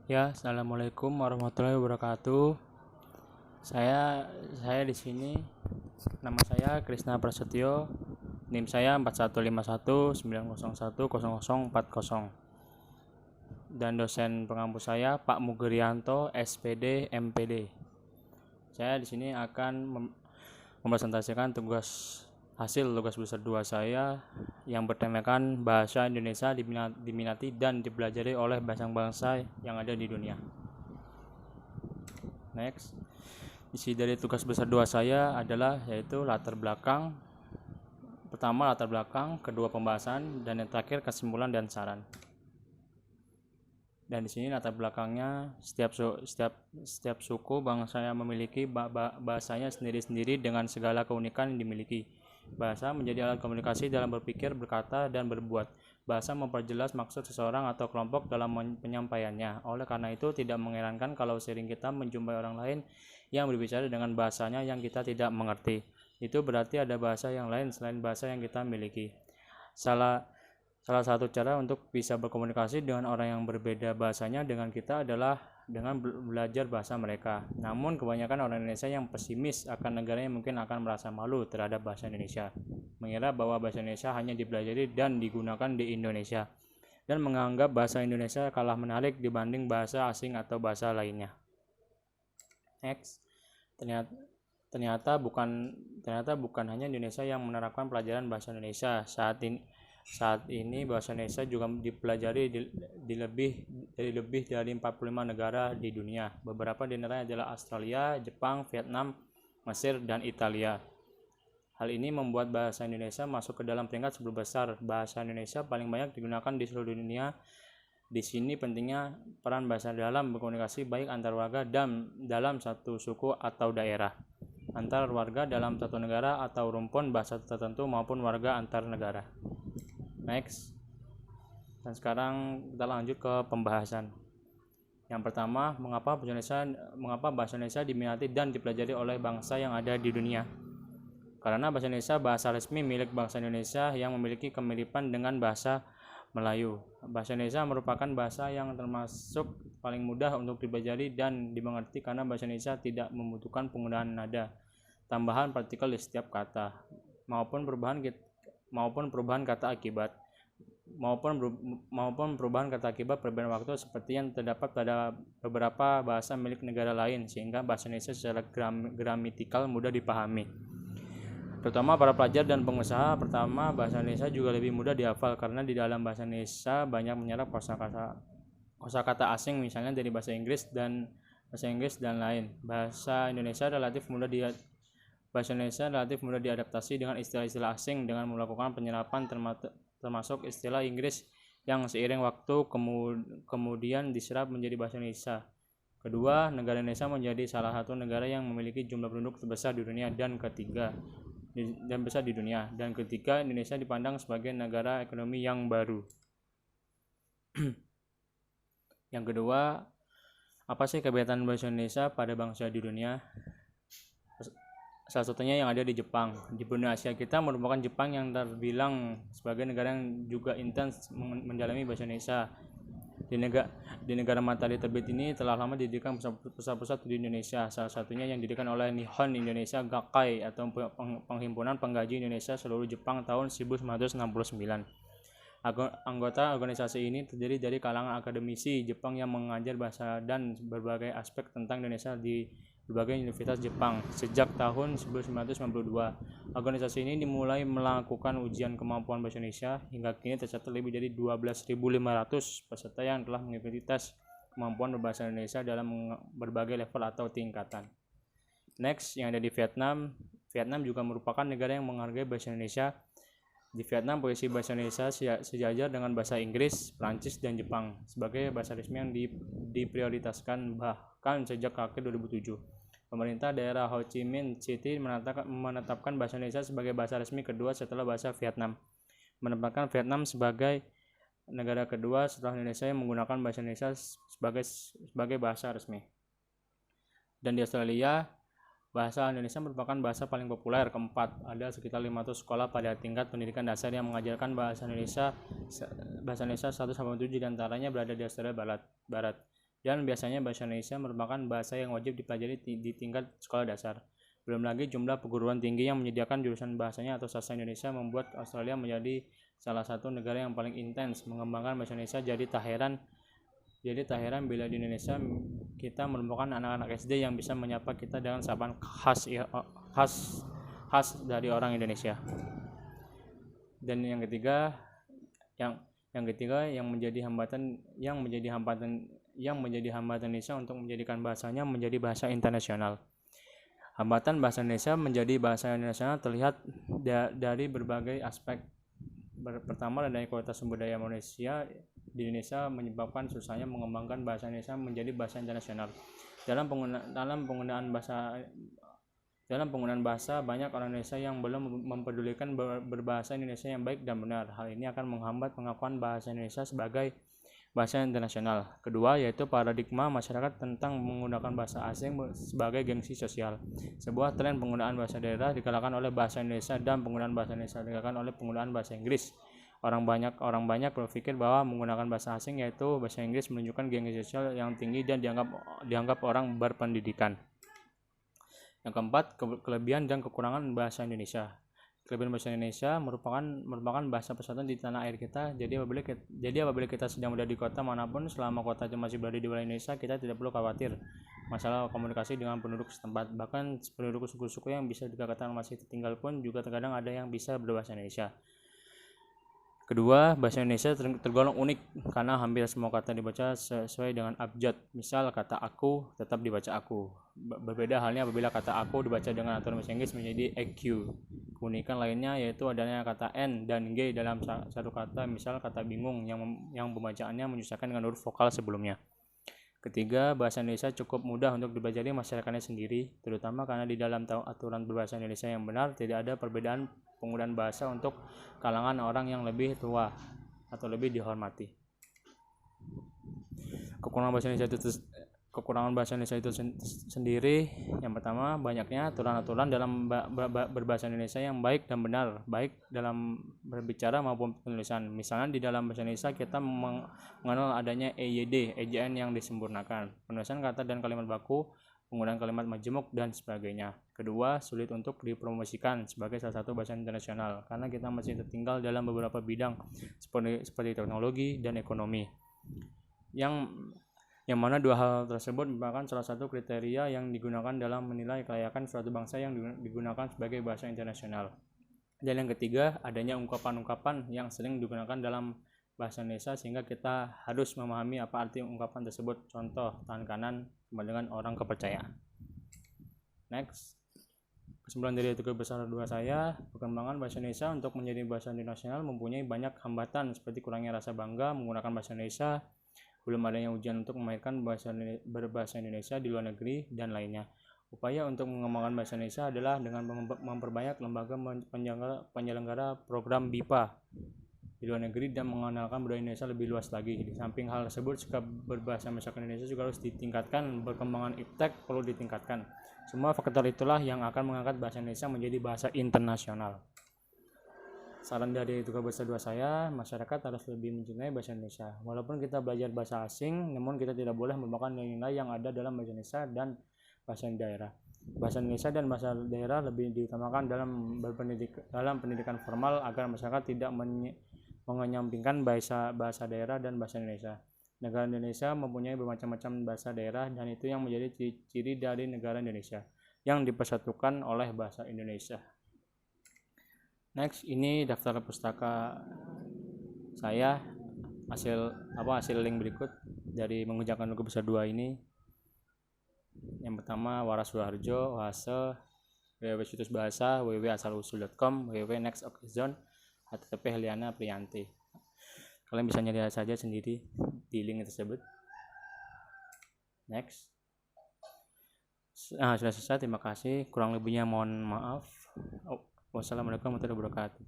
Ya, assalamualaikum warahmatullahi wabarakatuh. Saya di sini. Nama saya Krisna Prasetyo. NIM saya 4151901040 dan dosen pengampus saya Pak Mugerianto SPD MPD. Saya di sini akan mempresentasikan hasil tugas besar 2 saya yang bertemakan bahasa Indonesia diminati dan dipelajari oleh bangsa-bangsa yang ada di dunia. Next, isi dari tugas besar 2 saya adalah yaitu latar belakang. Pertama latar belakang, kedua pembahasan, dan yang terakhir kesimpulan dan saran. Dan di sini latar belakangnya setiap suku bangsa yang memiliki bahasanya sendiri-sendiri dengan segala keunikan yang dimiliki. Bahasa menjadi alat komunikasi dalam berpikir, berkata, dan berbuat. Bahasa memperjelas maksud seseorang atau kelompok dalam penyampaiannya. Oleh karena itu, tidak mengherankan kalau sering kita menjumpai orang lain yang berbicara dengan bahasanya yang kita tidak mengerti. Itu berarti ada bahasa yang lain selain bahasa yang kita miliki. Salah satu cara untuk bisa berkomunikasi dengan orang yang berbeda bahasanya dengan kita adalah dengan belajar bahasa mereka. Namun kebanyakan orang Indonesia yang pesimis akan negaranya mungkin akan merasa malu terhadap bahasa Indonesia, mengira bahwa bahasa Indonesia hanya dipelajari dan digunakan di Indonesia, dan menganggap bahasa Indonesia kalah menarik dibanding bahasa asing atau bahasa lainnya. Next, ternyata bukan hanya Indonesia yang menerapkan pelajaran bahasa Indonesia. Saat ini bahasa Indonesia juga dipelajari di lebih dari 45 negara di dunia. Beberapa di antaranya adalah Australia, Jepang, Vietnam, Mesir, dan Italia. Hal ini membuat bahasa Indonesia masuk ke dalam peringkat 10 besar bahasa Indonesia paling banyak digunakan di seluruh dunia. Di sini pentingnya peran bahasa dalam berkomunikasi baik antar warga dan dalam satu suku atau daerah, antar warga dalam satu negara atau rumpun bahasa tertentu maupun warga antar negara. Next, dan sekarang kita lanjut ke pembahasan. Yang pertama, mengapa bahasa Indonesia diminati dan dipelajari oleh bangsa yang ada di dunia? Karena bahasa Indonesia bahasa resmi milik bangsa Indonesia yang memiliki kemiripan dengan bahasa Melayu. Bahasa Indonesia merupakan bahasa yang termasuk paling mudah untuk dipelajari dan dimengerti karena bahasa Indonesia tidak membutuhkan penggunaan nada, tambahan partikel di setiap kata, maupun perubahan kata akibat perbedaan waktu seperti yang terdapat pada beberapa bahasa milik negara lain, sehingga bahasa Indonesia secara gramatikal mudah dipahami, terutama para pelajar dan pengusaha. Pertama, bahasa Indonesia juga lebih mudah dihafal karena di dalam bahasa Indonesia banyak menyerap kosakata asing, misalnya dari bahasa Inggris dan lain. Bahasa Indonesia relatif mudah diadaptasi dengan istilah-istilah asing dengan melakukan penyerapan termasuk istilah Inggris yang seiring waktu kemudian diserap menjadi bahasa Indonesia. Kedua, negara Indonesia menjadi salah satu negara yang memiliki jumlah penduduk terbesar di dunia dan ketiga, Indonesia dipandang sebagai negara ekonomi yang baru. Yang kedua, apa sih keberadaan bahasa Indonesia pada bangsa di dunia? Salah satunya yang ada di Jepang. Di benua Asia kita merupakan Jepang yang terbilang sebagai negara yang juga intens mendalami bahasa Indonesia. Di negara matahari terbit ini telah lama didirikan pusat-pusat di Indonesia. Salah satunya yang didirikan oleh Nihon Indonesia Gakkai atau Penghimpunan Penggaji Indonesia seluruh Jepang tahun 1969. Anggota organisasi ini terdiri dari kalangan akademisi Jepang yang mengajar bahasa dan berbagai aspek tentang Indonesia di berbagai universitas Jepang. Sejak tahun 1992, organisasi ini dimulai melakukan ujian kemampuan bahasa Indonesia. Hingga kini tercatat lebih dari 12.500 peserta yang telah mengikuti tes kemampuan berbahasa Indonesia dalam berbagai level atau tingkatan. Next, yang ada di Vietnam. Vietnam juga merupakan negara yang menghargai bahasa Indonesia. Di Vietnam, posisi bahasa Indonesia sejajar dengan bahasa Inggris, Prancis, dan Jepang sebagai bahasa resmi yang diprioritaskan bahkan sejak akhir 2007. Pemerintah daerah Ho Chi Minh City menetapkan bahasa Indonesia sebagai bahasa resmi kedua setelah bahasa Vietnam, menempatkan Vietnam sebagai negara kedua setelah Indonesia yang menggunakan bahasa Indonesia sebagai bahasa resmi. Dan di Australia, bahasa Indonesia merupakan bahasa paling populer. Keempat, ada sekitar 500 sekolah pada tingkat pendidikan dasar yang mengajarkan bahasa Indonesia 187 diantaranya berada di Australia Barat. dan biasanya bahasa Indonesia merupakan bahasa yang wajib dipelajari di tingkat sekolah dasar. Belum lagi jumlah perguruan tinggi yang menyediakan jurusan bahasanya atau sastra Indonesia membuat Australia menjadi salah satu negara yang paling intens mengembangkan bahasa Indonesia. Jadi tak heran bila di Indonesia kita menemukan anak-anak SD yang bisa menyapa kita dengan sapaan khas dari orang Indonesia. Dan yang ketiga yang menjadi hambatan Indonesia untuk menjadikan bahasanya menjadi bahasa internasional. Hambatan bahasa Indonesia menjadi bahasa internasional terlihat dari berbagai aspek. Pertama, dari kualitas sumber daya manusia di Indonesia menyebabkan susahnya mengembangkan bahasa Indonesia menjadi bahasa internasional. Dalam penggunaan bahasa, banyak orang Indonesia yang belum mempedulikan berbahasa Indonesia yang baik dan benar. Hal ini akan menghambat pengakuan bahasa Indonesia sebagai bahasa internasional. Kedua, yaitu paradigma masyarakat tentang menggunakan bahasa asing sebagai gengsi sosial. Sebuah tren penggunaan bahasa daerah dikalahkan oleh bahasa Indonesia dan penggunaan bahasa Indonesia dikalahkan oleh penggunaan bahasa Inggris. Orang banyak berpikir bahwa menggunakan bahasa asing yaitu bahasa Inggris menunjukkan gengsi sosial yang tinggi dan dianggap orang berpendidikan. Yang keempat, kelebihan dan kekurangan bahasa Indonesia. Kelebihan bahasa Indonesia merupakan bahasa persatuan di tanah air kita. Jadi apabila kita sedang berada di kota manapun, selama kota itu masih berada di wilayah Indonesia, kita tidak perlu khawatir masalah komunikasi dengan penduduk setempat. Bahkan penduduk suku-suku yang bisa dikatakan masih tertinggal pun juga terkadang ada yang bisa berbahasa Indonesia. Kedua, bahasa Indonesia tergolong unik karena hampir semua kata dibaca sesuai dengan abjad. Misal kata aku tetap dibaca aku. Berbeda halnya apabila kata aku dibaca dengan aturan bahasa Inggris menjadi EQ. Keunikan lainnya yaitu adanya kata N dan G dalam satu kata, misal kata bingung yang pembacaannya menyusahkan dengan huruf vokal sebelumnya. Ketiga, bahasa Indonesia cukup mudah untuk dipelajari masyarakatnya sendiri, terutama karena di dalam aturan berbahasa Indonesia yang benar tidak ada perbedaan penggunaan bahasa untuk kalangan orang yang lebih tua atau lebih dihormati. Kekurangan bahasa Indonesia itu sendiri, yang pertama, banyaknya aturan-aturan dalam berbahasa Indonesia yang baik dan benar, baik dalam berbicara maupun penulisan. Misalnya di dalam bahasa Indonesia kita mengenal adanya EYD, ejaan yang disempurnakan, penulisan kata dan kalimat baku, penggunaan kalimat majemuk dan sebagainya. Kedua, sulit untuk dipromosikan sebagai salah satu bahasa internasional karena kita masih tertinggal dalam beberapa bidang seperti teknologi dan ekonomi. Yang mana dua hal tersebut merupakan salah satu kriteria yang digunakan dalam menilai kelayakan suatu bangsa yang digunakan sebagai bahasa internasional. Dan yang ketiga, adanya ungkapan-ungkapan yang sering digunakan dalam bahasa Indonesia sehingga kita harus memahami apa arti ungkapan tersebut. Contoh, tangan kanan sama dengan orang kepercayaan. Next, kesimpulan dari tugas besar 2 saya, perkembangan bahasa Indonesia untuk menjadi bahasa internasional mempunyai banyak hambatan seperti kurangnya rasa bangga menggunakan bahasa Indonesia, belum adanya ujian untuk memahirkan berbahasa Indonesia di luar negeri, dan lainnya. Upaya untuk mengembangkan bahasa Indonesia adalah dengan memperbanyak lembaga penyelenggara program BIPA di luar negeri dan mengenalkan budaya Indonesia lebih luas lagi. Di samping hal tersebut, sikap berbahasa masyarakat Indonesia juga harus ditingkatkan. Perkembangan iptek perlu ditingkatkan. Semua faktor itulah yang akan mengangkat bahasa Indonesia menjadi bahasa internasional. Saran dari tugas besar 2 saya, masyarakat harus lebih mencintai bahasa Indonesia. Walaupun kita belajar bahasa asing, namun kita tidak boleh melupakan nilai-nilai yang ada dalam bahasa Indonesia dan bahasa daerah. Bahasa Indonesia dan bahasa daerah lebih diutamakan dalam pendidikan formal agar masyarakat tidak mengenyampingkan bahasa daerah dan bahasa Indonesia. Negara Indonesia mempunyai bermacam-macam bahasa daerah dan itu yang menjadi ciri dari negara Indonesia yang dipersatukan oleh bahasa Indonesia. Next, ini daftar pustaka saya, hasil link berikut dari mengerjakan tugas besar 2 ini. Yang pertama, Waras Suharjo, Wase, www.situs bahasa, www.asalusul.com, www.nextoccasion, http Heliana Priyanti. Kalian bisa nyari saja sendiri di link tersebut. Next. Sudah selesai, terima kasih. Kurang lebihnya mohon maaf. Wassalamualaikum warahmatullahi wabarakatuh.